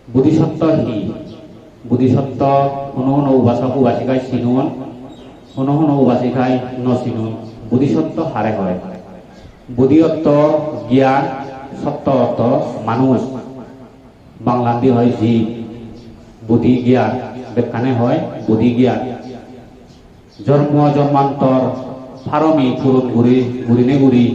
বুদ্ধিসত্ত্ব হি বুদ্ধিসত্ত্ব হন উপাসক উপাসিকায় চিনুন হন উপাসিকায় ন চিনুন বুদ্ধিসত্ত্ব হারে হয় বুদ্ধিয়ত্ত জ্ঞান সত্য অর্থ মানুষ বাংলান্দি হয় জীব বুদ্ধি জ্ঞান বেখানে হয় বুদ্ধি জ্ঞান জন্ম জন্মান্তর ফারমি পূরণ ঘুরিনে ঘুরি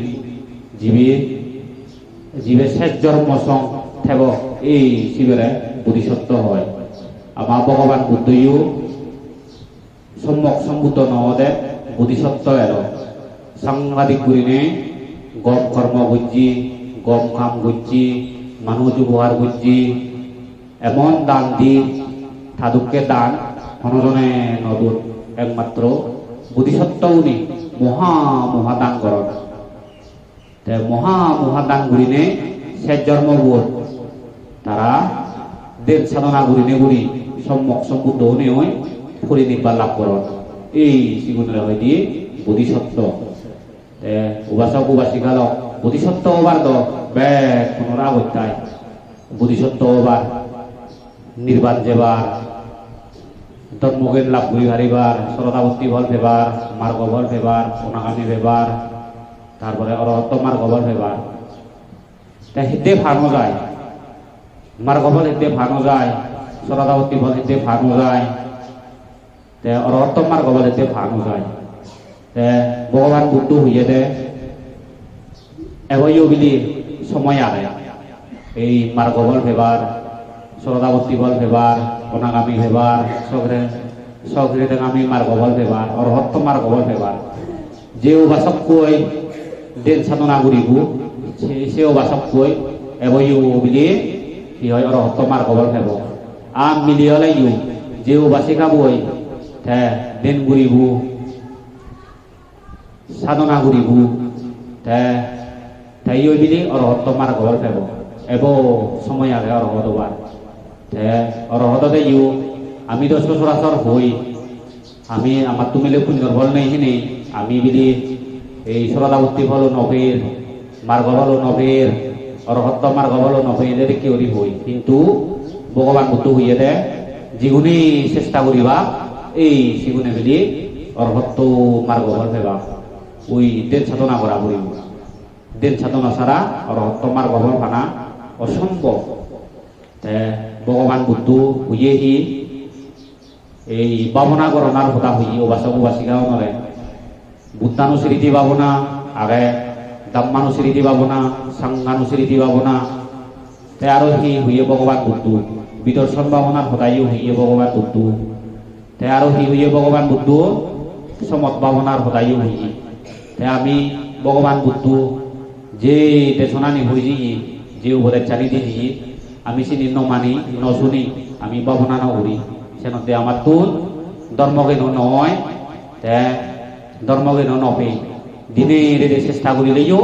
জীবে শেষ জন্ম সং থেব এই শিবেরে বুদ্ধিসত্ত্ব হয় আমার ভগবান বুদ্ধইও সম্যক সম্ভূত নদে বুদ্ধিসত্ত্ব এলো সাংঘাতিক ঘুরিনে গম কর্ম বুঝছি গম খাম বুঝছি মানুষ উপহার বুঝছি এমন দান দি থাদুককে দান হনজনে নদুর একমাত্র বুদ্ধিসত্ত্ব উনি মহাদান করেন মহাদান ঘুরিনে শেষ জন্মবোধ তারা দেব সাধনা ঘুরিনে ঘুরি সম্যক সম্বুদ্ধ হনে হয় পরিনির্বাণ লাভ করেন এই সিগুণে হয় দিয়ে বুদ্ধিসত্ত্ব উপাসক উপাসিকাল বুদ্ধিসত্ত্ব হবার দ ব্যাগ পুনরাবত্যায় বুদ্ধিসত্ত্ব হবার নির্বাণ যেবার ধর্মজ্ঞান লাভ করি হারিবার শ্রদ্ধাভক্তি ফল পেবার মার্গ ফল পেবার অনাগামী পেবার তারপরে অরহত্ত মার্গ ফল পেবার হিতে ফানো যায় মার্গ ফল হিতে ফানো যায় শ্রদ্ধাভক্তি ফল হিতে ফানো যায় অরহত্ত মার্গ ফল হিতে ফানো যায় ভগবান বুদ্ধ হইয়ে দে এগিয়ে বলি সময় আনে এই মার্গ ফল পেবার শ্রদ্ধাভক্তি ফল পেবার অনাগামী পেবার সগৃহগামী মার্গ ফল পেবার অরহত্ত মার্গ ফল পেবার যে উপাসক কই দেন সাধনা করিব সে উপাসক কই এগিয়ে বলি কি হয় অরহত্ত মার্গ ফল পেব আম মিলিয়ে লাইও যে উপাসিকা বই দেন ঘুরিব সাধনা করিব তাই বিলি অরহত্ত মার্গ ফল পেব এব সময় আগে অরহত বার অরহত দেও আমি তো সচরাচর হই আমি আমার তুমিলে পুণ্যর ফল নেই হিনে আমি বিলি এই শ্রদ্ধাভক্তি ফল নভের মার্গ ফল নভের অরহত্ত মার্গ ফল নভের দেখি ওরি হই কিন্তু ভগবান বুদ্ধ হইয়ে দে যেগুনি চেষ্টা করিবা এই সেগুনে বিলি অরহত্ত মার্গ ফল পেবা ওই দেন সাধনা করা করিব দেন সাধনা ছাড়া অরহত্ত মার্গ ফল ফানা অসম্ভব ভগবান বুদ্ধ হইয়েহি এই বাবনা গণনার হতা হই উপাসক উপাসিকাও নরে বুদ্ধানুস্মৃতি ভাবনা আগে দাম্মানুস্মৃতি ভাবনা সাংঘানুস্মৃতি ভাবনা আরো হি হইয়ে ভগবান বুদ্ধ বিদর্শন ভাবনার হতাইও হইয়ে ভগবান বুদ্ধ আরো হি হইয়ে ভগবান বুদ্ধ সমত ভাবনার হতাইও হইয়ে আমি ভগবান বুদ্ধ যে দেশনানি হই যাই যে উপরে চালি দিয়ে আমি চিনি নমানি নশুনি আমি ভাবনা নকরি সেনতে আমার তুন ধর্মজ্ঞান নয় ধর্মজ্ঞান নবে দিনে রেদে চেষ্টা করিলেও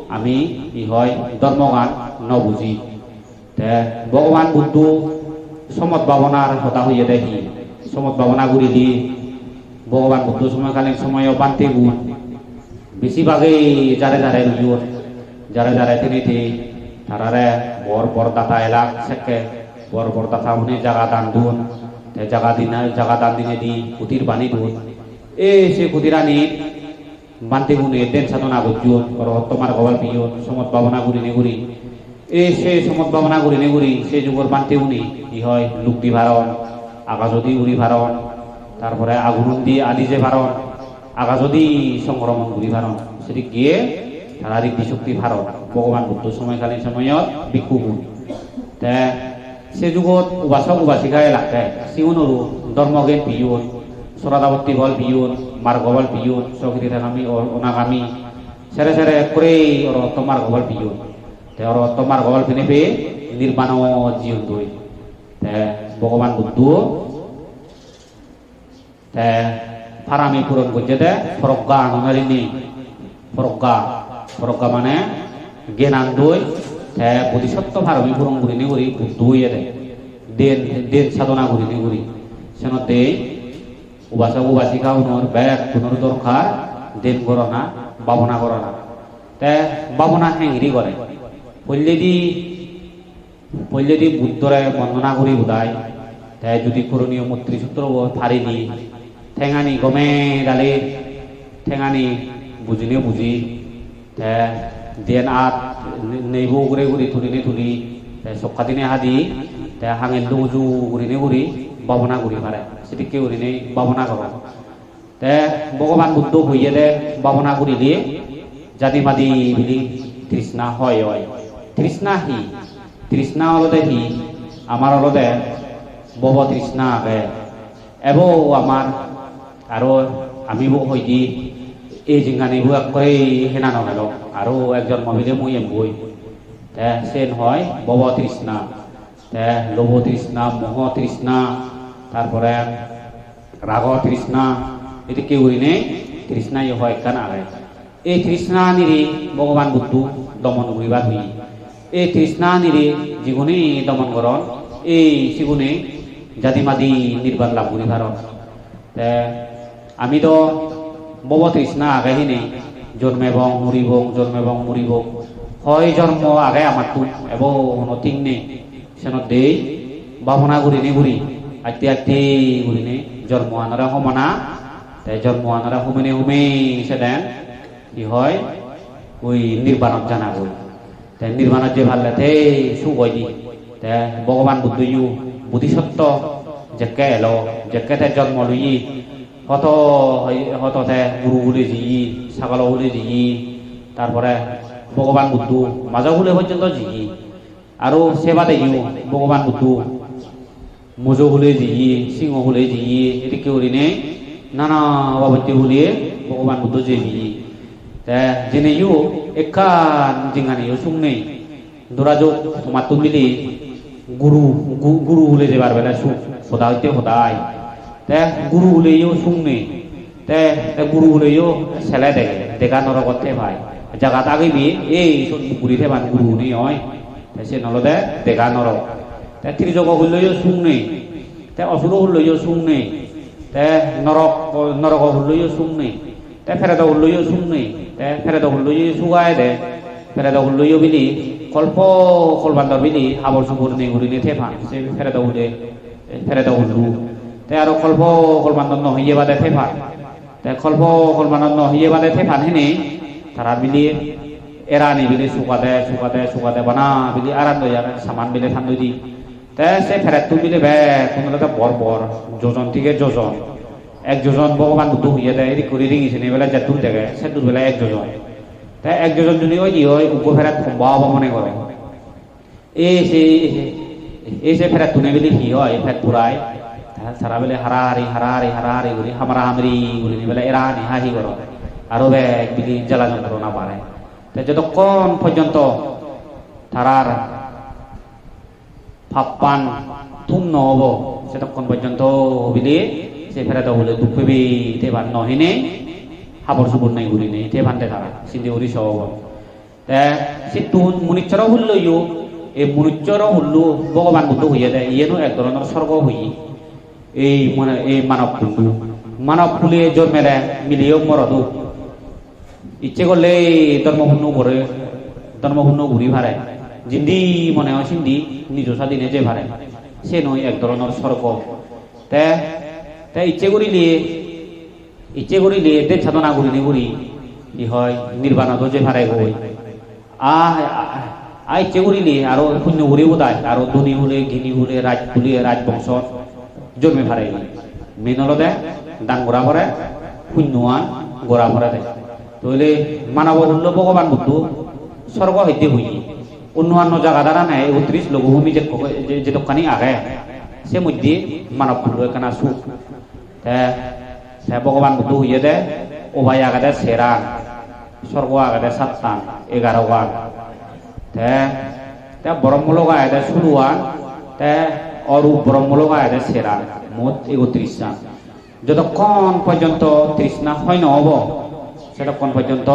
আমি কি হয় ধর্মগান নবুঝি ভগবান বুদ্ধ সমত ভাবনার হতা হইয়া দেখি সমত ভাবনা করি দি ভগবান বুদ্ধ সময়কালীন সময় বান্তে গুণ বেশিরভাগেই যারে যারে রুজুন যারে যারে তিনি তারারে বর দাতা এলাক সেকে বর দাতা উনি জাগা দান দুন জাগা দান দিনে দি কুটির বানি দুন সে কুটিরানি বান্তি গুনে দেন সাধনা করছুন অরহত্ত মার্গ ফল পিয়ন সমত ভাবনা করি নেগুরি সে সমত ভাবনা করি নেগুরি সে যুগর বান্তি উনি কি হয় লুক্তি ভারণ আকাশদি উড়ি ভারণ তারপরে আগুন দিয়ে আদি যে ভারণ আকাশদি সংক্রমণ করি ভারণ সেটি গিয়ে শারীরিক শক্তি ভারণ ভগবান বুদ্ধ সময়কালীন সময়ত ভিক্ষু গুণ সে যুগত উপাসক উপাসিকায় লাগে সিউনরু ধর্মজ্ঞান পিয়ন শ্রদ্ধাভক্তি ফল পিয়ন মার্গ ফল পিয়ন সগৃহগামী অনাগামী সেরে সেরে করে অরহত্ত মার্গ ফল পিয়ন অরহত্ত মার্গ ফল পিনে পেয়ে নির্বাণ জীবন দই ভগবান বুদ্ধ ফারামি পূরণ করছে প্রজ্ঞা আনন্দারিনী প্রজ্ঞা মানে জ্ঞান আন্দোই বোধিসত্ত্ব ফারামি পূরণ করি নি করি বুদ্ধ হইয়ে দেন সাধনা করি নি করি সেনতে উপাসক উপাসিকা উনর ব্যাগ পুনর দরকার দেন করো না ভাবনা করো না ভাবনা হ্যাংরি করে বললে দি পল্লেদি বুদ্ধরে বন্দনা করি বোধায় তাই যদি করণীয় মূর্তি সূত্র ফারি দি ঠেঙানি গমে ডালে ঠেঙানি বুঝিনে বুঝি দেন আত নেইব ঘুরে ঘুরি তুলিনে তুলি সকাদিনে হাদি হাঙেল উজু ঘুরিনে ঘুরি ভাবনা ঘুরি পারে সেটিকে ঘুরিনে ভাবনা করা ভগবান বুদ্ধ হইয়ে দে ভাবনা করিলে জাতি মাদি বিলি তৃষ্ণা হয় হয় তৃষ্ণা হি তৃষ্ণা অলদে হি আমার অলদে বব তৃষ্ণা আগে এব আমার আরো আমি হই দি এই জিঙ্গানিবো একবারে হেনা নগেল আরো একজন মহিলে মই এমবই সেন হয় বব তৃষ্ণা লোভ তৃষ্ণা মোহ তৃষ্ণা তারপরে রাগ তৃষ্ণা এটি কেউ নেই তৃষ্ণা হয় কেন আগে এই তৃষ্ণা নিরে ভগবান বুদ্ধ দমন করিবার হই এই তৃষ্ণা নিরে যিগুণে দমন করন এই সিগুণে জাতিমাদি নির্বাণ লাভ করিবার আমি তো বব তৃষ্ণা আগে নেই জন্মেবং মরিব হয় জন্ম আগে আমার তো এবং নথিং নেই সেন দেই ভাবনা ঘুরিনে ঘুরি আইতে আইতে ঘুরিনে জন্ম আনারা সমানা তাই জন্ম আনারা হুমেনে হুমে সে দেন কি হয় ওই নির্বাণত জানা গই তাই নির্বাণত যে ভাল লাগে সুগই দি তাই ভগবান বুদ্ধ ইউ বুদ্ধিসত্ত্ব যেকে এলো যেকে তাই জন্ম লই হত হততে গুরু বলে জি ছাগল বলে জি তারপরে ভগবান বুদ্ধ মাজা বলে পর্যন্ত জি আৰু সেবা দেই ভগবান বুদ্ধ মজো বলে জি সিংহ বলে জি এদিকে ওরিনে নানা বাবতি বলে ভগবান বুদ্ধ যে জি জেনে ইউ একান জিঙ্গানি সুংনে দোরাজো তোমার তুমিলি গুরু গুরু বলে যাবার বেলা সুখ সদা হইতে সদায় গুরু বলেও শুনে গুরু বলেও ছেলে দেখে দেখা নরকতে ভাই জায়গা আগেবি এই ঘুরিতে বান গুরু নেই হয় সে নলদে দেখা নরক ত্রিজগ হলেও শুনে অসুর হলেও শুনে নরক নরক হলেও শুনে ফেরেদ হলেও শুনে ফেরেদ হলেও শুগায় দে ফেরেদ হলেও বিলি কল্প কলবান্দর বিলি হাবর সুবর নেই ঘুরিনে থেফান সে ফেরেদ হলে ফেরেদ হলু আৰু কল্প কলবানন্দ হইয়ে বাদে থেফান কল্প কলবানন্দ হইয়ে বাদে থেফান হেনে তারা বিলি এরানি বিলি শুকাতে বানা বিলি আরান দই আর সামান বিলে থান দি সে ফেরাত বিলে বে কোনো বর যোজন থেকে যোজন এক যোজন ভগবান বুদ্ধ হইয়ে দেয় এদিক করে রিঙিছে এবেলা যে দূর দেখে সে দূর বেলা এক যোজন এক যোজন যদি ওই দি হয় উগ্র ফেরাত সম্ভব মনে করে এই সে ফেরাত তুনে বিলি হি হয় ফের পুরায় সারা বেলে হারাহারি করি হামারা হামরি বলি বেলা এরানি হাহি করো আরো এক বিলি জ্বালা যন্ত্রণা পারে যতক্ষণ পর্যন্ত তারার ফাপ্পান তুম নহব সেতক্ষণ পর্যন্ত বিলি সে ফেরাতে বলে দুঃখ পেবি তে ভান নহিনে হাবর সুবর নাই ঘুরি নেই তে ভানতে তারা সিন্ধি উড়ি সব সে তুন মুনিচ্চর হুল্ল ইউ এই মুনিচ্চর হুল্লু ভগবান বুদ্ধ হইয়া দেয় ইয়েনো এক ধরনের স্বর্গ হই এই মানে এই মানব ফুলে জন্মেলে মিলিয়েও মরদু ইচ্ছে করলে ধর্মপূর্ণ ঘুরি ভারে জিন্দি মনে হয় সিন্ধি নিজ স্বাধীনে যে ভারে সে নয় এক ধরনের স্বর্গ ইচ্ছে করিলে দেশ সাধনা করিনি করি ই হয় নির্বাণত যে ভারে গই ইচ্ছে করিলে আরো শূন্য ঘুরি বোধায় আরো ধনী হলে ঘিনি হলে রাজবংশ জন্মে ভারে মেনলদে দান গোড়া ভরে শূন্যৱান গোড়া ভরে দেয় তইলে মানব হল ভগবান বুদ্ধ স্বর্গ হইতে হই অন্যান্য জায়গা দ্বারা নেয় ৩৯ লঘুভূমি যেটুকানি আগে সে মধ্যে মানব হল এখানে সুখ ভগবান বুদ্ধ হইয়ে দে ওভাই আগে সেরান স্বর্গ আগে ৭টান ১১ ব্রহ্মলোক আগে ১৬ অরূপ ব্রহ্মলোক আগে সেরান মোট ৩১ টান যতক্ষণ পর্যন্ত তৃষ্ণা হয় নহব সেতক্ষণ পর্যন্ত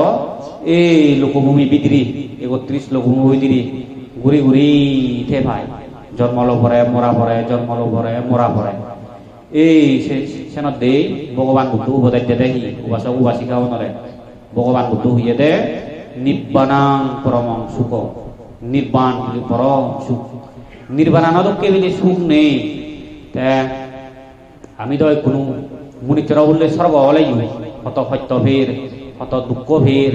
এই লোকভূমি বিদ্রি ৩১ লোকভূমি বিদ্রি ঘুরি ঘুরি থে ভাই জন্মলো ভরে মরা ভরে জন্মলো ভরে মরা ভরে এই সেনত দেই ভগবান বুদ্ধ উপদেশ দে দেখি উপাসক উপাসিকাও নরে ভগবান বুদ্ধ হইয়ে দে নিব্বানাং পরমং সুখ নির্বাণ পরম সুখ নির্বাণানদকে বিলি সুখ নেই তে আমি তো কোনো মুনিচর বললে স্বর্গ হলাই কত সত্য ভের কত দুঃখ ভের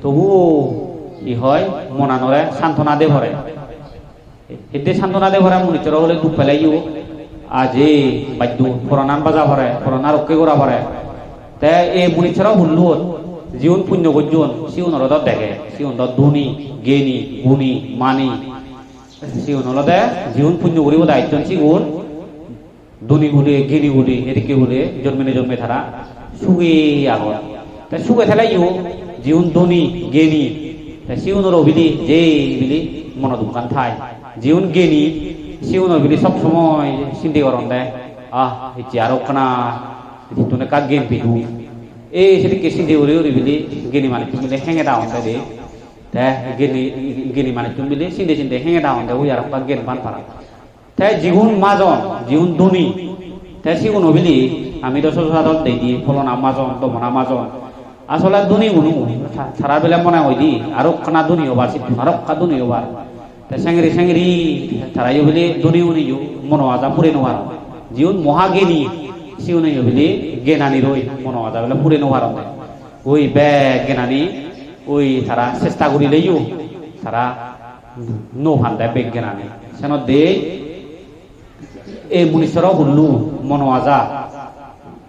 তবুও কি হয় মনানরে সান্ত্বনা দে ভরে এতে সান্ত্বনা দে ভরে মুনিচর হলে দুঃখ পেলাইও আজে বাদ্য পুরানান বাজা ভরে পুরানা রক্ষে করা ভরে তে এই মুনিচর হুল্লু জীবন পুণ্য গর্জন সিউন হলদত দেখে সিউন ধনী জ্ঞানী গুণী মানি সিউন হলদে জীবন পুণ্য করিব দায়িত্ব সিগুন ধনী গুলি জ্ঞানী গুলি এদিকে গুলি জন্মে তারা সুগে আগত তা সুগে থেলাইও জীবন ধনী জ্ঞানী সিউনের বিলি যে বিলি মন দোকান থাই জীবন জ্ঞানী সিউনের বিলি সব সময় চিন্তা করন দেয় ইচ্ছে আরো কানা তুমি কাক জ্ঞান পিদু এই সেদিকে চিন্তা করি বিলি জ্ঞানী মানে তুমি হেঙে দাওন দে জ্ঞানী মানে তুমি বিলি চিন্তা হেঙে দাওন দে ওই আর কাক জ্ঞান পান পারা তাই জীবন মাজন জীবন ধনী তাই সিগুন বিলি আমি তো সচরাচর দেখি ফলনা মাজন দমনা মাজন আসলে ধনী গুনু সারা বেলা মনে হয় দি আরো খানা ধনী হবার আরো কা ধনী হবার তাই সেঙ্গেরি তারাই বলি ধনী উনি মনো আজা পুরে নোয়ার জীবন মহাজ্ঞানী সিউনি বলি জ্ঞানী রই মনো আজা বলে পুরে নোয়ার ওই ব্যাগ জ্ঞানী ওই তারা চেষ্টা করি লইও তারা নো হান দেয় বেগ জ্ঞানী সেন দে এই মুনিশ্বর হুল্লু মনো আজা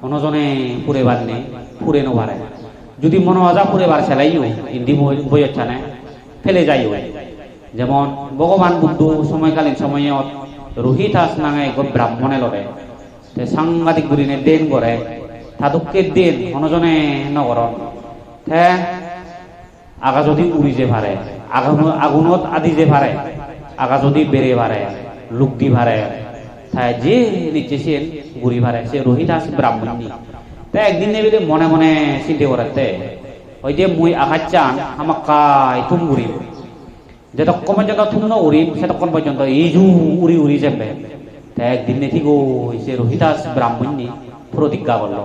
অনজনে পুরে বারনে পুরে নোবারে যদি মনো আজা পুরে বার সেলাইও হিন্দি বই হচ্ছে না ফেলে যাইও যেমন ভগবান বুদ্ধ সময়কালীন সময়ত রোহিতাস নাঙে ব্রাহ্মণে লড়ে সাংঘাতিক গুরিনে দেন করে তাদুকে দেন অনজনে নগরণ তে আগা যদি উড়ি যে ভারে আগুনত আদি যে ভারে আগা যদি বেড়ে ভারে লোক দি ভারে তাই যে নিচ্ছেন গুড়ি ভারে সে রোহিতাস ব্রাহ্মণী তাই একদিন নেবিলে মনে মনে চিন্তা করাতে ওই যে মুই আঘাত চান আমার কাই তুম গুড়ি যতক্ষণ পর্যন্ত তুম ন উড়িম সেতক্ষণ পর্যন্ত এই জু উড়ি যাবে তাই একদিন নেথি গো সে রোহিতাস ব্রাহ্মণী প্রতিজ্ঞা করলো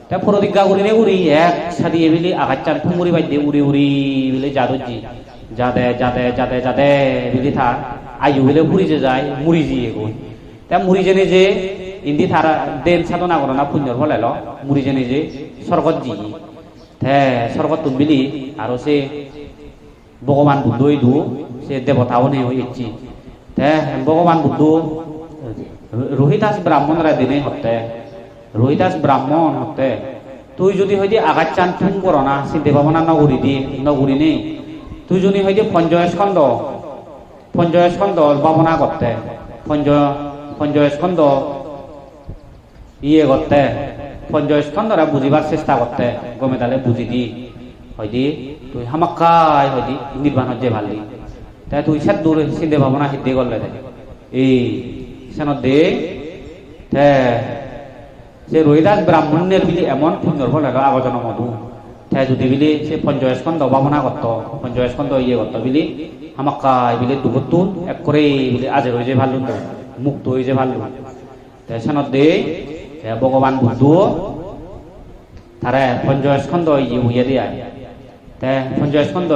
তাই প্রতিজ্ঞা করিলে উড়ি এক সারি এবিলি আঘাত চান তুম উড়ি বাইদে উড়ি বিলে যাদুজি যাদে বিলি থার আয়ু বিলে পুরি যে যায় মুড়ি জিয়ে গো তা মুড়ি জেনে যে ইন্দি তারা দেন সাধনা করো না পুণ্যর ফলে মুড়ি জেনে যে স্বর্গত জি স্বর্গত তুমিলি আর সে ভগবান বুদ্ধ দু সে দেবতাও নেই ইচ্ছি ভগবান বুদ্ধ রোহিতাস ব্রাহ্মণরা দিনে হতে রোহিতাস ব্রাহ্মণ হতে তুই যদি হয়তো আঘাত চান ফোন করো না চিন্তা ভাবনা নগুড়ি নেই তুই যদি হয়তো পঞ্জয় স্কন্ধ ভাবনা করতে পঞ্জয় স্কন্ধ ইয়ে করতে পঞ্জয় স্কন্ধরা বুঝিবার চেষ্টা করতে গমে তালে বুঝি দি হয়দি তুই হামাক্কাই হয়দি নির্বাণ হচ্ছে ভালি তাই তুই সে দূর চিন্তা ভাবনা সিদ্ধি করলে এই সেনত দে সে রোহিদাস ব্রাহ্মণের বিলি এমন সুন্দর ফল আগজন মধু তাই যদি বিলি সে পঞ্জয় স্কন্ধ ভাবনা করতো পঞ্জয় স্কন্ধ ইয়ে করতো বিলি হামাক্কাই বিলি দুবত্তু এক করে বিলি আজের হয়ে যে ভালো মুক্ত হয়ে যে ভালো তাই সেনত দে ভগবান বুদ্ধ তারা পঞ্জয় স্কন্ধ ইয়ে দিয়া তাই পঞ্জয় স্কন্ধ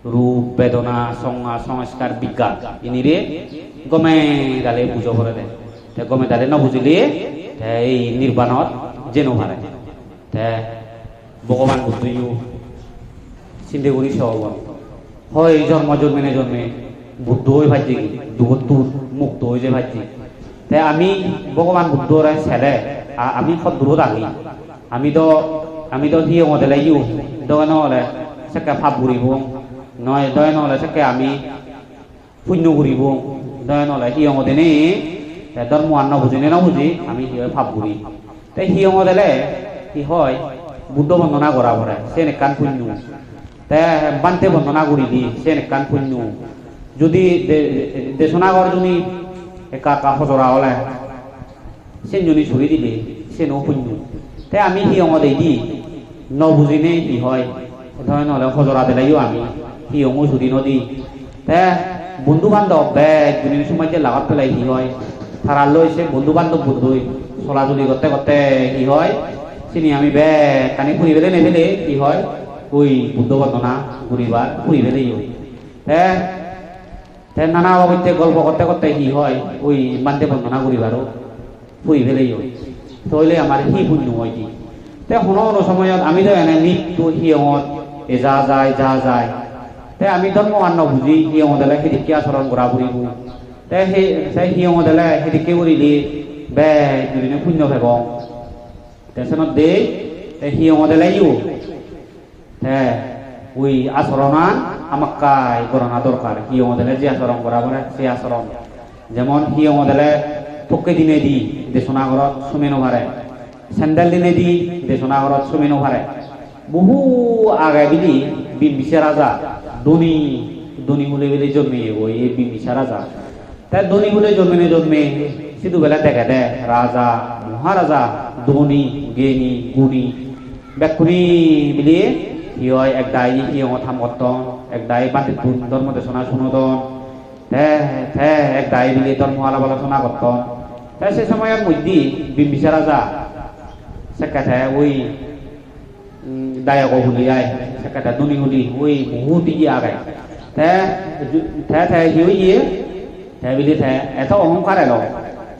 রূপ বেদনা সংজ্ঞা সংস্কার বিজ্ঞান ইনিরে গমে দালে বুঝো করে দেয় তাই গমে দালে ন বুঝিলে এই নির্বাণত যেন হারে তাই ভগবান বুদ্ধ চিন্তা করি সব হয় জন্মে বুদ্ধ হয়ে ভাজি দুগত্তুর মুক্ত হয়ে যে ভাজি তাই আমি ভগবান বুদ্ধর ছেলে আমি সব দূরত আহি আমি তো হিয়ে মদেলাইও দয় নহলে সেকে ভাব ঘুরিব নয় দয় নহলে সেকে আমি পুণ্য ঘুরিব দয় নহলে হিয়ে মদে নেই ধর্ম আর নবুঝি নবুঝি আমি হিয়ে ভাব ঘুরি তাই হিয়ে মদেলে কি হয় বুদ্ধ বন্দনা করা পড়ে সে কান পুণ্য তাই বান্তে বন্দনা করি দি সে কান পুণ্য যদি দেশনাগর যদি একা হজরা হলে সে যদি ছুরি দিলে সে ন পুণ্য তাই আমি হিয়ঙ দি নবুঝি নেই কি হয় ধরে নহলে হজরা দিলাইও আমি হিয়ঙ ছুরি নদী তাই বন্ধু বান্ধব ব্যাগ দুনির সময় যে লাগাত পেলাই কি হয় তারা লই সে বন্ধু বান্ধব বুদ্ধই চলাচলি করতে করতে কি হয় চিনি আমি ব্যাগ কানি ফুরি ফেলে নেফেলে কি হয় ওই বুদ্ধ বন্দনা ঘুরিবার ফুরি ফেলেই হয় তে নানা বাবুতে গল্প করতে করতে কি হয় ওই মানতে বন্দনা করিবারও ফুই ফেলেই হয় তইলে আমার হি পুণ্য হয় কি তে কোনো সময়ত আমি তো এনে নিতটো সিহঁত যা যায় তে আমি ধর্মৱান বুজি সিহঁতলে সেদিকে আচৰণ কৰা ফুৰিব তে সেই সিহঁতলে সেদিকে কৰিলে বে দুদিনে পুণ্য পাব টেনশনত দে তে সিহঁতলে তে ওই আচরণান আমাক্কাই করোনা দরকার সিহঁতলে যে আচরণ করা বলে সে আচরণ যেমন সিহঁতলে থকে দিনে দি দেশনা ঘরত চুমে নভারে স্যান্ডেল দিনে দি দেশনা ঘরত চুমে নভারে বহু আগে বিলি বিম্বিসা রাজা ধনী বলে বেলে জন্মে ওই এই বিম্বিসা রাজা তাই ধনী বলে জন্মে সিধু বেলা দেখে দে রাজা মহারাজা ধনী জ্ঞানী গুণী ব্যাকুরি বিলিয়ে কি হয় একদাই সিহঁত থাম কর্তন একদাই বান্তি ধর্ম দেশনা শুনোদন একদাই বিলি ধর্ম আলাপ আলোচনা করতন তাই সে সময়ের মধ্যে বিম্বিসা রাজা সেখানে ওই দায়ক হুলিয়ায় সেখানে ধনী হুলি ওই বহুত ইয়ে আগায় হিয়ে বিলি এত অহংকার এলো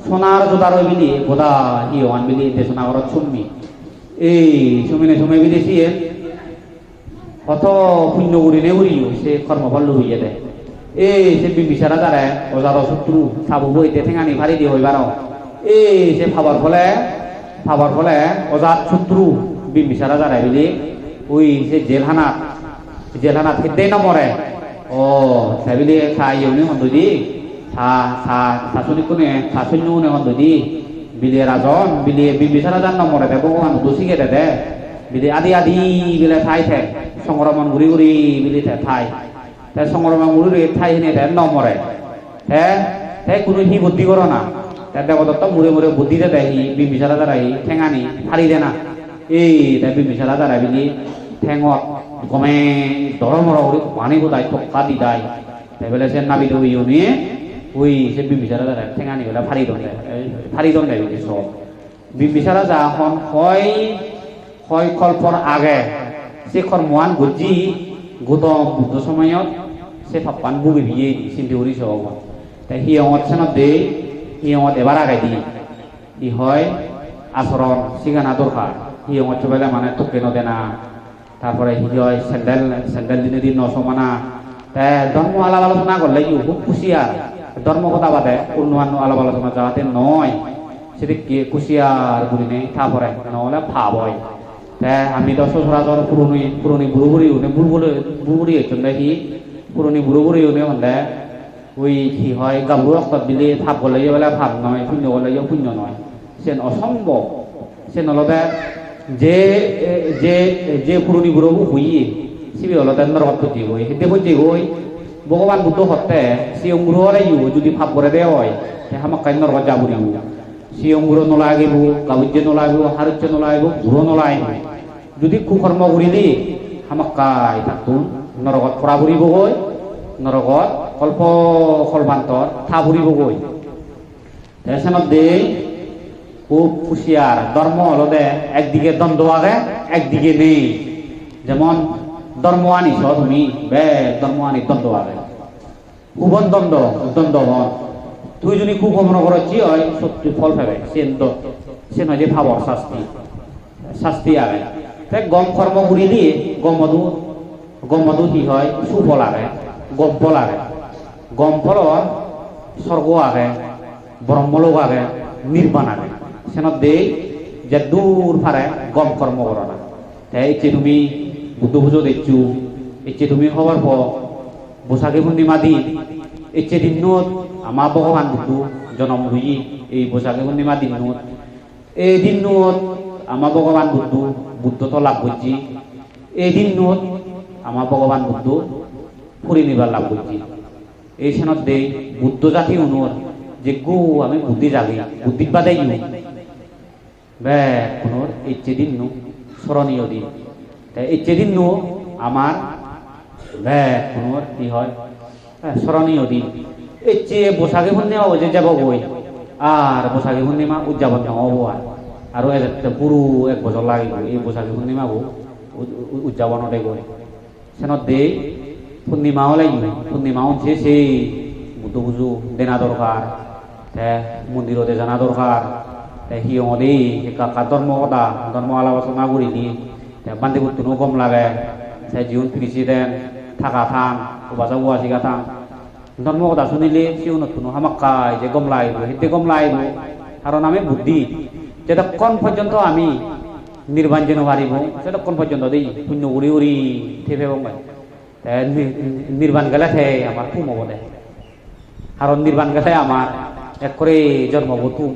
সোনার জোদার বিলি বোধা হিওয়ান বিলি দেশনা ঘরত শুনবি এই সুমে বিদেশি কত পুণ্য করিলে উড়িও সে কর্মফল হইয়া দেয় এই সে বিম্বিসারা দ্বারা অজার শত্রু সাবু বইতে ঠেঙানি ভারি দিয়ে হইবার এই সে ভাবার ফলে অজাত শত্রু বিম্বিসারা দ্বারা বিলি ওই সে জেলহানাত খেতে নমরে ও সাবিলি খাই ইউনি হন্দুদি শাসনিক কোনে শাসন্য নে হন্দুদি বিলি রাজন বিলি বিম্বিসারা যান নমরে দে ভগবান দোষিকে দে বিলি আদি বিলে ঠাই সংক্রমণ ঘুরি বিলি ঠাই তাই সংক্রমণ ঘুরি ঠাই হিনে নমরে কোনো হি বুদ্ধি করো না তাই দেবদত্ত মুড়ে বুদ্ধি দে হি বিম্বিসারা দ্বারা হি ঠেঙানি হারি দে না এই তাই বিম্বিসারা দ্বারা বিলি ঠেঙত গমে দরমর পানি বোধাই টকা দি দেয় তাই বলে সে নাবি দবি নিয়ে ওই সে বিম্বিসারা দ্বারা ঠেঙানি বলে ফারি দন দেয় বিলি সব বিম্বিসারা যা এখন হয় কল্পর আগে সে কর্মৱান গজি গৌতম বুদ্ধ সময়ত সে ফাপ্পান বুগে বিয়ে চিন্তি করি সব তাই সিহঁত চেনত দে সিহঁত এবার আগে দি ই হয় আচরণ সিগানা দরকার সিহঁত চবেলে মানে তোকে নদে না তারপরে হি হয় স্যান্ডেল দিনে দিন নসমানা তাই ধর্ম আলাপ আলোচনা করলে খুব কুশিয়ার ধর্ম কথা বাদে অন্য আলাপ আলোচনা যাতে নয় সেদিকে কুশিয়ার গুলিনে তারপরে নহলে ভাব হয় আমি তো সচরাচর পুরনি বুড়ি বুড়ি হচ্ছেন হি পুরনি বুড়ি হলে ওই কি হয় গাবু রক্তত দিলে ভাব গলে বলে ভাব নয় শূন্য গলে শূন্য নয় সে অসম্ভব সে নলবে যে পুরনি বুড়ো হইয়ে সিবি হলতে নরকত পতি হই হেতে পতি হই ভগবান বুদ্ধ হতে সে অঙ্গুরে যদি ভাব করে দেয় হয় হামাকাই নরকত যাবুরি সে অঙ্গুর নলাগিব গাবুজ্য নলাগিব হারুজ্য নলাগিব গুড়ো নলাগিব যদি কুকর্ম করিলি হামাকাই থাকুন নরকত ফরা ফুরিব গৈ নরকত কল্প কল্পান্তর থা ফুরিব গৈ তেসনত দেই খুব হুঁশিয়ার ধর্ম হলদে একদিকে দ্বন্দ্ব আগে একদিকে নেই যেমন ধর্ম আনিস তুমি বে ধর্ম আনি দ্বন্দ্ব আগে কুবন দ্বন্দ্ববন তুই যদি কুকর্ম করছি হয় সত্যি ফল পাবে সে নয় যে ভাবর শাস্তি আগে গম কর্ম করি দিয়ে গম মধু কি হয় সুফল আগে গম ফল আগে গম ফলর স্বর্গ আগে ব্রহ্মলোক আগে নির্বাণ আগে সেনত দেই যে দূর ফারে গম কর্ম করো না তাই তুমি বুদ্ধ পুজো দেখছু ইচ্ছে তুমি হবার পর বৈশাখী পূর্ণিমা দিন ইচ্ছে দিনত আমার ভগবান বুদ্ধ জন্ম হই এই বৈশাখী পূর্ণিমা দিনত এই দিনত আমার ভগবান বুদ্ধ তো লাভ করছি এই দিনত আমার ভগবান বুদ্ধ ফুরি নিবার লাভ করছি এই সেনত দেই বুদ্ধ জাতি অনুর যে গো আমি বুদ্ধি জাগি বুদ্ধি বাদাই বে কোনোর ইচ্ছে দিন স্মরণীয় দিন তাই ইচ্ছে দিন আমার বে কোনোর কি হয় স্মরণীয় দিন ইচ্ছে বৈশাখী পূর্ণিমা যে যাব গই আর বৈশাখী পূর্ণিমা উদযাপন নহব আর পুরো এক বছর লাগিব এই বৈশাখী পূর্ণিমাবো উদযাপনতে গৈ সেনত দেই পূর্ণিমাও লাগিব পূর্ণিমাও যে সেই বুদ্ধ বুঝু দেনা দরকার তে মন্দিরতে জানা দরকার তে হিয়ঙদি কাকা ধর্ম আলোচনা করিনি তে বান্দি বুদ্ধ কম লাগে তে জীবন প্রেসিডেন্ট থাকা থাম ওবাসা ওয়াসিকা থাম ধর্ম কথা শুনিলে সিউনতুনো হামাক্কাই যে গমলাইব হিতে গমলাইব কারণ আমি বুদ্ধি যতক্ষণ পর্যন্ত আমি নির্বাণ যেন পারিব ততক্ষণ পর্যন্ত দেই শূন্য উড়ি উড়ি থেপে বঙ্গাই নির্বাণ গেলে আমার তুম হব দে কারণ নির্বাণ গেলে আমার এক করে জন্মব তুম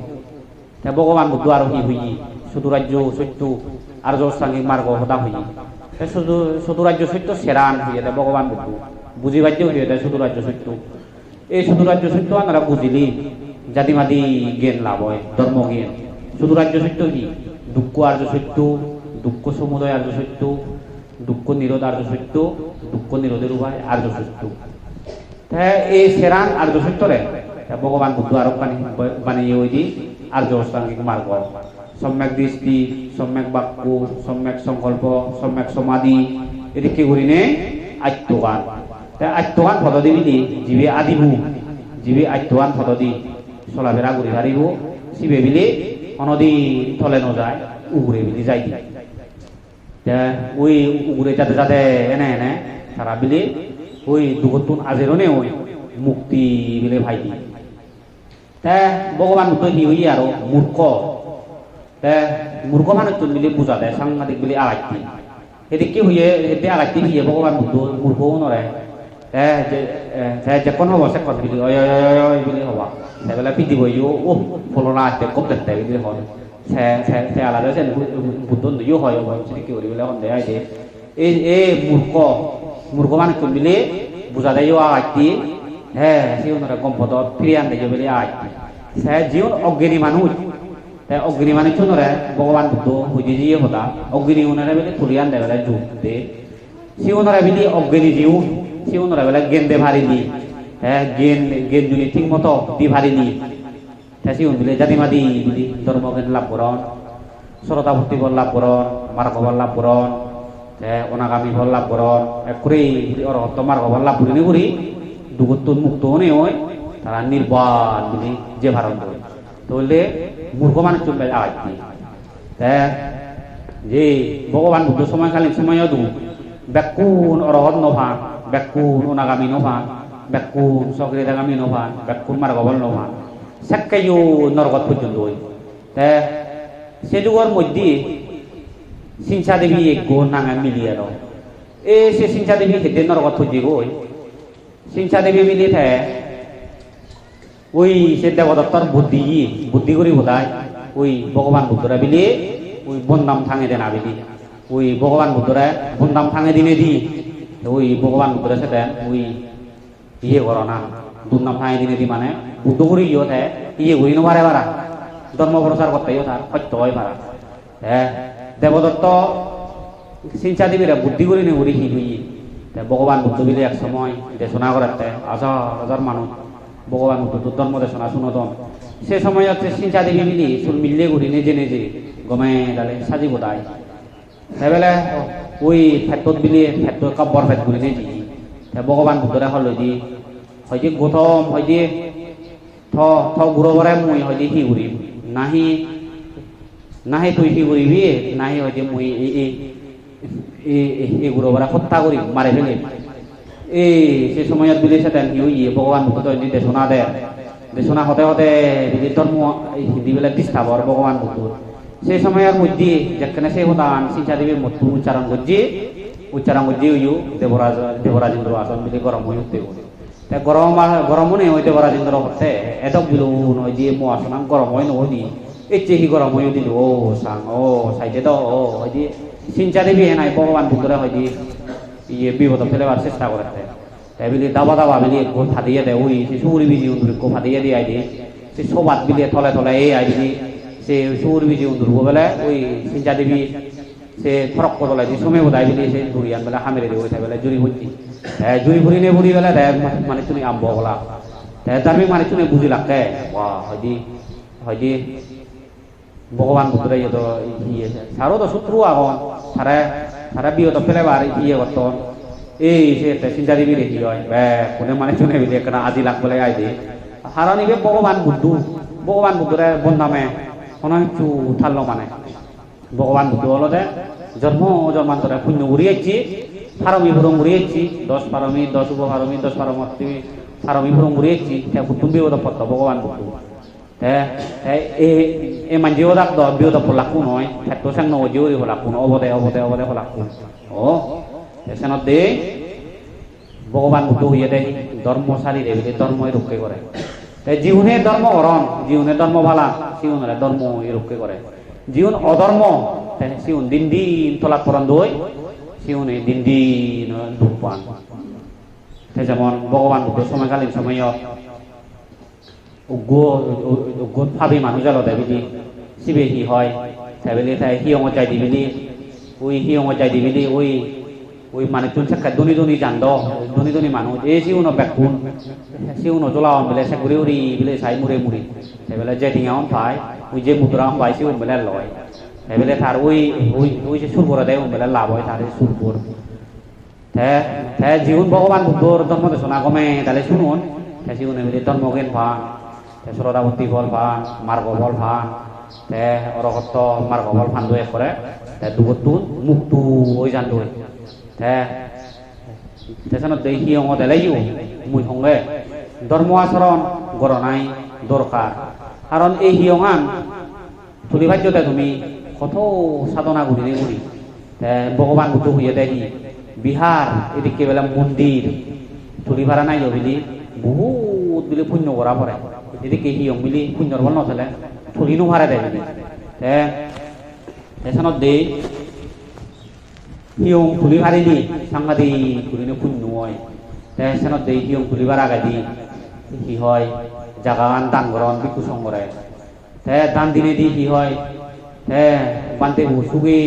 ভগবান বুদ্ধ আর হই শুধু রাজ্য সত্য আর জসাঙ্গিক মার্গ হতা হই শুধু রাজ্য সত্য সেরান হইয়া দেয় ভগবান বুদ্ধ বুঝি বাজ্য হইয়া দেয় শুধু রাজ্য সত্য এই শুধু রাজ্য সত্য আমরা বুঝিলি জাতিমাদি জ্ঞান লাভ হয় ধর্ম জ্ঞান শুধু রাজ্য সত্য কি দুঃখ আর্য সত্য দুঃখ সমুদয় আর্য সত্য দুঃখ নিরোধ আর্য সত্য দুঃখ নিরোধের উপায় আর্য সত্য এই সেরান আর্য সত্যরে ভগবান বুদ্ধ আরো বানিয়ে ওই দি আর্য অষ্টাঙ্গিক মার্গ সম্যক দৃষ্টি সম্যক বাক্য সম্যক সংকল্প সম্যক সমাধি এটি কি করি নে আত্মগান আত্মগান পদ্ধতি বিলি জীবে আদিবু জীবে আত্মগান পদ্ধতি চলাফেরা করি হারিব শিবে বিলি অনদী থলে নযায় উগুরে বিলি যাই দি ওই উগুরে যাতে যাতে এনে এনে তারা বিলি ওই দুগতুন আজেরনে ওই মুক্তি বিলে ভাই দি ভগবান বুদ্ধ কি হই আর মূর্খ মূর্খ মানুষ মিলে বুঝা দেয় সাংঘাতিক বিলি আলাইতি এদিক কি হইয়ে এতে আলাইতি হইয়ে ভগবান বুদ্ধ মূর্খ নরে যেকোন হব সে কথা বিলি অয় বিলি হবা সেবেলা পিটি বইও ও ফলনা আসতে কম দেখতে বিলি হন সে আলাদা সে বুদ্ধ নইও হয় সেটি কি করি বলে হন দেয় এই মূর্খ মানুষ মিলে বুঝা দেয় আলাইতি সে গম পদত ফিরিয়ে আনতে বলে আলাইতি সে জীবন অজ্ঞানী মানুষ অগ্নি মানে চুনরে ভগবান বুদ্ধ বুঝি দিয়ে হতা অগ্নি উনারে বেলে তুলিয়ান দে বেলে যুগ দে সে উনারে বিলি অজ্ঞানী জিউ সে উনারে বেলে জ্ঞান দে ভারি দি জ্ঞান যদি ঠিক মতো দি ভারি দি সে উনবিলে জাতিমাদি বিলি ধর্ম জ্ঞান লাভ করন সরতা ভক্তি বল লাভ করন মার্গ বল লাভ করন অনাগামী বল লাভ করন একরে অরহত মার্গ বল লাভ করি করি দুগত্তন মুক্ত হনে হয় তারা নির্বাণ বিলি যে ভারণ করে তাহলে মূর্খ মানুষ চলবে আগাইতি যে ভগবান বুদ্ধ সময়কালীন সময় দু ব্যাকুণ অরহত নভান ব্যাকুণ অনাগামী নভান ব্যাকুণ সক্রিয়তাগামী নভান ব্যাকুণ মার্গবল নভান সেক্কাইও নরগত পর্যন্ত হই সে যুগের মধ্যে সিংসা দেবী এক গো নাঙা মিলিয়ে সে সিংসা দেবী হেঁটে নরগত পর্যন্ত গই সিংসা দেবী মিলিয়ে থাকে ওই সে দেবদত্তর বুদ্ধি করি বোধায় ওই ভগবান বুদ্ধরা বিলি ওই বন্দাম থাঙে দেনা বিলি ওই ভগবান বুদ্ধরা বন্দাম থাঙে দিনে দি ওই ভগবান বুদ্ধরা সেটা ওই ইয়ে করো না দুর্নাম থাঙে দিনে দি মানে বুদ্ধ করি ইয়ে করি নবারে পারা ধর্ম প্রচার করতে তার সত্য হয় পারা দেবদত্ত চিন্তা দিবিরা বুদ্ধি করি নে করি হি হই ভগবান বুদ্ধ বিলি এক সময় দেশনা করাতে হাজার মানুষ ভগবান বুদ্ধ ধর্ম দেশনা শুনতন সে সময় হচ্ছে চিন্তা দেবী মিলি চুল মিললে ঘুরি নিজে নিজে গমে ডালে সাজিব দায় সেবেলে ওই ফেটত বিলি ফেট কাব্যর ফেট ঘুরি নেজি ভগবান বুদ্ধরা হল দি হয়তো গৌতম হয়তো থ গুরবরে মুই হয়তো হি ঘুরিম নাহি তুই হি ঘুরিবি নাহি হয়তো মুই এই গুরবরা হত্যা করি মারে ফেলিম সে সময়ত বিলি সেতেন ইয়ে ভগবান বুদ্ধ দেশনা দে দেশনা হতে হতে বিলি ধর্ম হিন্দি বেলা ডিস্টার্বর ভগবান বুদ্ধ সেই সময়ের মধ্যে যেখানে সেই হতান চিন্তা দেবীর মতো উচ্চারণ করছি ইউ দেবরাজেন্দ্র আসন বিলি গরম হয়ে উঠতে গরম নেই ওই দেবরাজেন্দ্র হতে এত বিলো নয় যে মো আসনাম গরম হয় নদী এই চেহি গরম হয়ে দিল ও সাং ও সাইতে তো ও হয়তো চিন্তা দেবী নাই ভগবান বুদ্ধরা হয়তো ইয়ে বিপদ ফেলেবার চেষ্টা করতে তাই বিলি দাবা বিলি ফাটিয়ে দেয় ওই সে সুরি বিজি উন্দুরকে ফাটিয়ে দিয়ে আইডি সে সবাত বিলি থলে এই আইডি সে সুরি বিজি উন্দুর বেলে ওই চিন্তা দেবী সে ফরক কদলাই দিয়ে সময় বোধাই বিলি সে ধরিয়ান বেলা হামেরে দিয়ে ওইটা বেলা জুড়ি ভর্তি জুড়ি ভরি নে ভরি বেলা দেয় মানে তুমি আম্ব বলা তার মানে তুমি বুঝি লাগতে হয়দি ভগবান বুদ্ধরা ইয়ে তো ইয়ে সারও তো শত্রু আগন সারা বিহত ফেলেবার ইয়ে করতন এই সে চিন্তা দিবি দেখি হয় বে কোনে মানে শুনে বিলি একটা আজি লাগ বলে আই দে হারানি বে ভগবান বুদ্ধরে বন্ধামে কোনো কিছু থাকলো মানে ভগবান বুদ্ধ হলো যে জন্মান্তরে পুণ্য উড়িয়েছি ফারমি ভুরং উড়িয়েছি 10 ফারমি 10 উপফারমি 10 ফারমতি ফারমি ভুরং উড়িয়েছি কুটুম বিপদ পড়তো ভগবান বুদ্ধ এ মানজিও দাক দ বিপদ পড়লাকু নয় তো সাং নয় জিওরি হলাকু অবদে হলাকু ও এসনত দে ভগবান বুদ্ধ হইয়ে দেয় ধর্মশালী দেবী ধর্মই রক্ষে করে জীবনে ধর্ম অরণ জীবনে ধর্ম ভালা জীবনে ধর্ম রক্ষে করে জীবন অধর্ম জীবন দিন দিন তলাক পরান দই জীবনে দিন দিন দুঃখ পান যেমন ভগবান বুদ্ধ সময়কালীন সময় ভাবি মানুষ জালো দেবিলি সিবে হি হয় তাইবেলি তাই হিয়ঙত যাই দিবিলি হিয়ঙত যাই দিবিলি ওই মানে তুন সাক্ষাৎ দনি জানদ দনি মানুষ এই সিউনো বেকুন সিউনো জলাওন বেলে সাগুরি উড়ি বেলে সাই মুড়ি তাইবেলে যে দিঙাওন পাই ওই যে মুদ্রা পাই সিউন বেলে লয় তাইবেলে তার ওই যে সুরপুরা দেয় বেলে লাভ হয় তার সুরপুর জীবন ভগবান বুদ্ধর ধর্ম দেশনা গমে তাহলে শুনুন জীবনে বেলে ধর্মজ্ঞান ভান শ্রদ্ধাভক্তি ফল ভান মার্গ ফল ভান অরহত্ত মার্গ ফল ফান দয়ে করে দুবতুন মুক্তু ওই জান দই তেসনত দেই হিয়ঙ দেলাইও মুই হঙ্গে ধর্ম আচরণ গরনাই দরকার কারণ এই হিয়ঙান তুলি ভাজ্যতে তুমি কত সাধনা ঘুরি ভগবান বুদ্ধ হইয়ে দেখি বিহার এদিকে বেলা মন্দির তুলি ভাড়া নাই বিলি বহুত বিলি পুণ্য করা পড়ে এদিকে হিয়ং বিলি পুণ্যর বল নচলে তুলি নুহারে দেয় বিলি তেসনত দেই হিয়ং তুলি ভারিলি সাংঘাতি তুলিনে পুণ্য হয় তেসনত দেই হিয়ং তুলি ভাড়া গাদি কি হয় জাগান দান গরণ বিকু সংগরে দান দিনে দি কি হয় বান্তে সুগে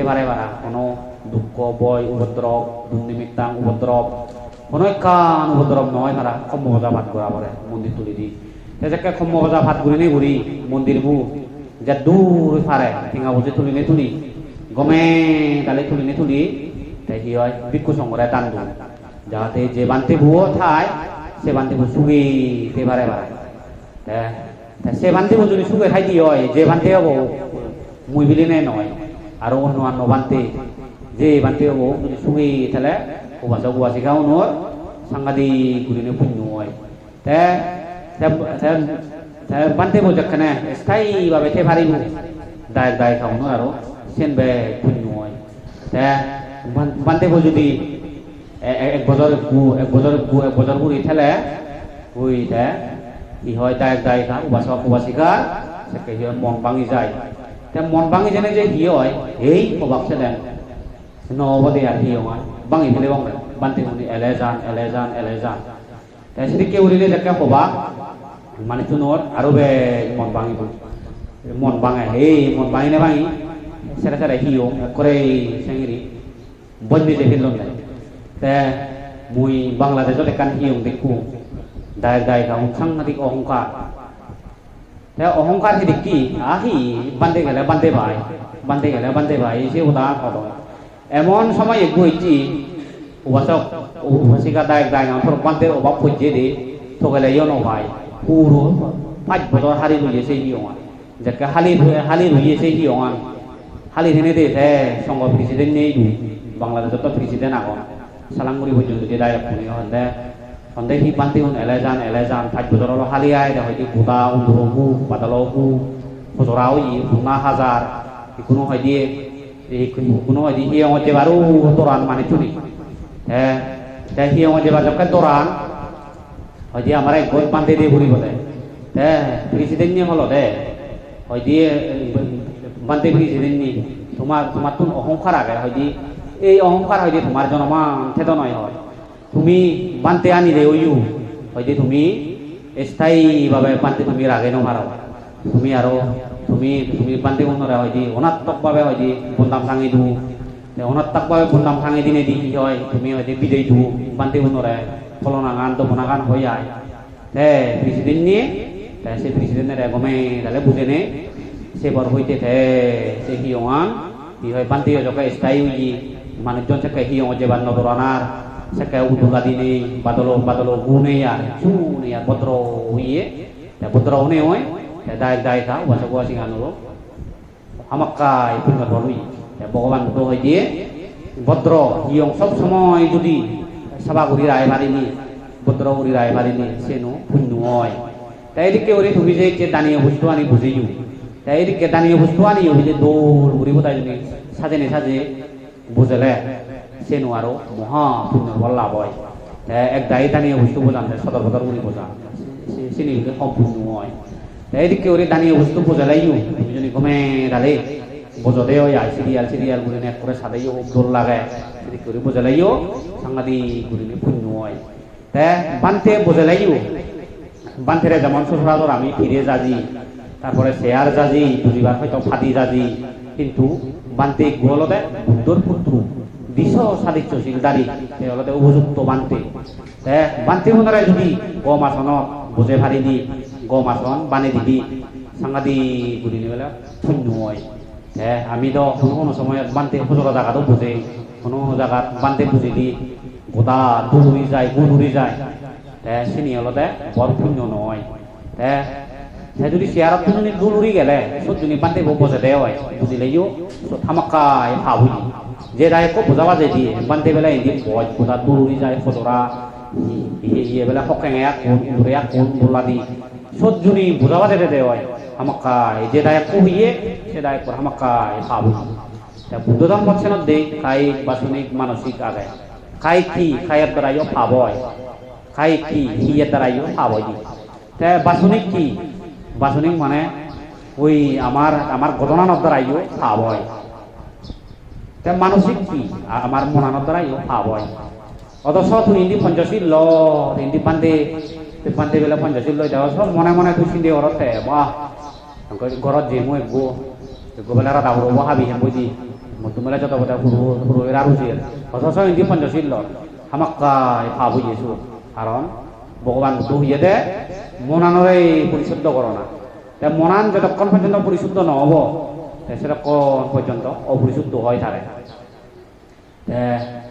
বারে বারা কোনো দুঃখ বয় উপদ্রব দুর্নিমিত্তাং উপদ্রব কোনো কান উপদ্রব নয় ভাড়া কম মজা ভাত করা পরে মন্দির তুলি দি যাকে কম মজা ভাত ঘুরি নে ঘুরি মন্দির বু যা দূর ফারে ঠেঙা বসে তুলি গমে তালে তুলি তাই কি হয় বিক্ষু সংগরে দান দান যাতে যে বান্তে ভুয়ো থায় সে বান্তে ভু সুগে বারে বারে সে বান্তে ভু যদি সুগে খাই দিয়ে হয় যে বান্তে হবো মুই বিলি নে নয় আর অন্য বান্তে যে বান্তে হবো যদি সুগে তাহলে উবাসী গাও নোর সাংঘাতিক গুলিনে পুণ্য হয় বান্তে ভু যেখানে স্থায়ীভাবে থে পারিব দায় খাওয়ানো আরো সেন বে পুণ্য হয় বান্তে ভু যদি এক বছর ঘুরি ঠেলে ওই কি হয় দায় খা উবাসিকা সে মন ভাঙি যায় মন ভাঙি যেনে যে কি হয় এই অবাক ছিলেন নবদে আর কি হয় ভাঙি ফেলে বান্তে শুনি এলেজান সেদিকে উড়িলে যাকে হবা মানে চুনোর আরো বে মন ভাঙে এই মন ভাঙি নে ভাঙি সেরা হিও করে সেঙ্গিরি বন্দি যে ফেলল মুই বাংলাদেশত একান হিয়ং দেখু দায় খাও সাংঘাতিক অহংকার দেখি আহি বান্ধে গেলে বান্ধে ভাই সে উদা কর এমন সময় এগু হয়েছি উপাসিকা দায় বান্ধে অভাব খুঁজে দে থগেলে ইয় নভাই পুরো 5 বছর হারি রুইয়েছে হিয়ঙা যাকে হালি রুইয়েছে হিয়ঙা হালি থেনে দে সংঘ প্রেসিডেন্ট নেই বাংলাদেশত প্রেসিডেন্ট আগন সালাংগুড়ি পর্যন্ত যে দায় হন্দে হি বান্তি হুন এলেজান 5 বছর হালি আয় হয়তো গোদা উন্দরবু বাদালবু হজরাও বুনা হাজার কোনো হয় দিয়ে হিয়ঙ যেবারও তোরান মানে চুরি হিয়ঙ যেবার যখন তোরান হয়তো আমার এক বান্ধে দিয়ে ঘুরি বলে প্রেসিডেন্ট নিয়ে হলো হয়তো বান্ধে প্রেসিডেন্ট নি তোমার তুন অহংকার আগে হয়তো এই অহংকার হয়তো তোমার জনমান থেদ নয় হয় তুমি বান্তে আনি রে ওইও হয়তো তুমি স্থায়ীভাবে বান্তে তুমি রাগে নমারো তুমি আরো তুমি বান্তে মনরে হয়তো অনাত্মকভাবে হয়তো বন্দাম ভাঙি দিও অনাত্মকভাবে বন্দাম ভাঙি দিনে দি হয় তুমি হয়তো বিদায় দিও বান্তে মনরে ফলনাগান দমনাগান হয়ে যায় প্রেসিডেন্ট নিয়ে সে প্রেসিডেন্টের গমে তাহলে বুঝে নে সে বর হইতে সে হিয়ঙান কি হয় বান্তে যখন স্থায়ী হই মানুষজন সেকে হিয়ং যেবার নদরানার সেকে উদুলা দিনে বাদলো গুনে আর চুনে আর ভদ্র হইয়ে ভদ্র হনে হয় দায় খা ওয়াসা গোয়া সিংহানুরো আমাক্কাই পুণ্য বলুই ভগবান বুদ্ধ হয়ে দিয়ে ভদ্র হিয়ং সব সময় যদি সভা করি রায় পারিনি ভদ্র করি রায় পারিনি সেনো পুণ্য হয় তাই এদিকে ওরে তুমি যে দানীয় বস্তু আনি বুঝিও তাই এদিকে দানীয় বস্তু আনি ওই যে দৌড় ঘুরিব তাই জন্য সাজে বুঝলে সেনো আরো মহা পুণ্য বল লাভ হয় এক দায়ী দানীয় বস্তু বোঝান সদর বদর উড়ি বোঝান সেনি সম্পূর্ণ হয় তাই এদিকে ওরে দানীয় বস্তু বোঝালাইও তুমি যদি গমে ডালে বোঝতে হয় সিরিয়াল ঘুরে এক করে সাদাইও দোল লাগায় সেদিকে ওরে বোঝালাইও সাংঘাতিক ঘুরিনে পুণ্য হয় তাই বানতে বোঝালাইও বানতেরে যেমন শ্বশুরাদর আমি ফিরে যাজি তারপরে শেয়ার যাজি বুঝিবার হয়তো ফাদি যাজি কিন্তু বানতে গোলতে বুদ্ধর পুত্র দিশ সাদিচ্যশীল দাঁড়ি সে হলতে উপযুক্ত বানতে মনে যদি গম আসন বুঝে ভারি দি গম আসন বানে দিবি সাংঘাতিক ঘুরি নিবেলা শূন্য হয় আমি তো কোনো সময় বানতে সজল জায়গাতো বুঝে কোনো জায়গাত বানতে বুঝিলি গোটা দৌড়ি যায় গুড়ি যায় চিনি হলতে বৰ শূন্য নহয় সে যদি চেয়ারত তুমি দূর উড়ি গেলে সব জনী বানতে বোঝে দেওয়া হয় বুঝিলেও থামাক্কায় ভাব হই যে রায় কো বোঝাবা যে দিয়ে বানতে বেলা এদিন বয় গোটা দূর উড়ি যায় ফজরা ইয়ে বেলা হকেঙে কোন বোলা দি সব জনী বোঝাবা যেতে দেওয়া হয় হামাক্কায় যে রায় কো হইয়ে সে রায় কো হামাক্কায় ভাব হই বুদ্ধ ধর্ম চেনত দেই কায়িক বাসনিক মানসিক আগায় খায়ের দ্বারাইও ভাব হয় খাই কি হিয়ের দ্বারাইও ভাব হয় বাসনিক মানে ওই আমার ঘটনার দ্বারাইও ভাব হয় মানসিক কি আমার মনানোর দ্বারাইও ভাব হয় অথচ তুই হিন্দি পঞ্চশীল হিন্দি পান্তে বেলা পঞ্চশীল লই দেওয়া সব মনে তুই চিন্তি ঘরত বাহ ঘরত যে মই বেলা রাধা হব হাবি হেম বই দি মতুমেলা যত কথা হুরু রাহুছিল অথচ হিন্দি পঞ্চশীল হামাক্কায় ভাব হইয়েছো কারণ ভগবান বুদ্ধ হইয়ে দে মনানরে পরিশুদ্ধ করো না মনান যতক্ষণ পর্যন্ত পরিশুদ্ধ নহব সেতক্ষণ পর্যন্ত অপরিশুদ্ধ হয়ে থাকে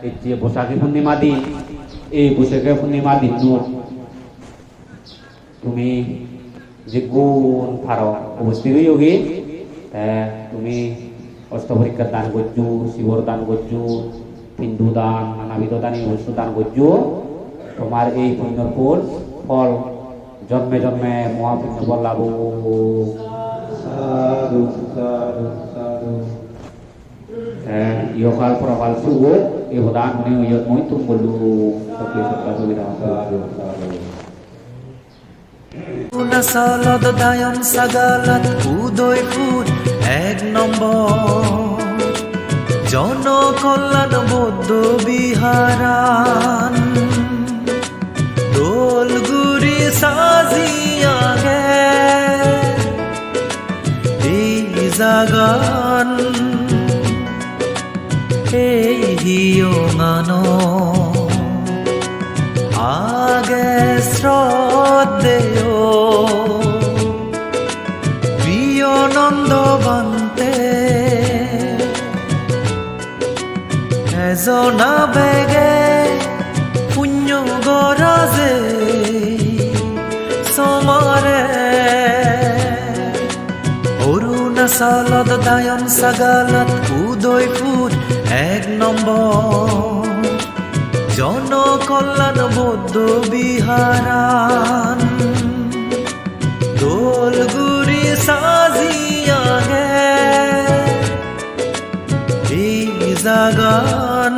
এই যে বৈশাখী পূর্ণিমা দিন এই বৈশাখী পূর্ণিমা দিন তুমি যে গুণ ফারো অবস্থিত হইয়োগী তুমি অষ্টপরীক্ষার দান করছো শিবর দান করছো হিন্দু দান নানাবিধ দানী বস্তু দান করছো তোমার এই পুণ্যর ফল জন্মে জন্মে মহাপুণ্য ফল লাভ ইহকাল পরকাল সুখ এই দান মনে ইয়ত মই তুম বলু সালাদ দায়ন সাগালাত উদয়পুর 1 নম্বর জনকল্যাণ বৌদ্ধ বিহারান দোলগুড়ি সাজিয়া গে এই জাগান এই হিয়ঙান আগে শ্রদ্ধেয় প্রিয়নন্দ বান্তে এজনা বেগে পুণ্য গরাজে সমারে অরুণাচলত দায়ন সাগালাত উদয়পুর 1 নম্বর জনকল্যাণ বৌদ্ধ বিহারান দোলগুড়ি সাজিয়া গে এই জাগান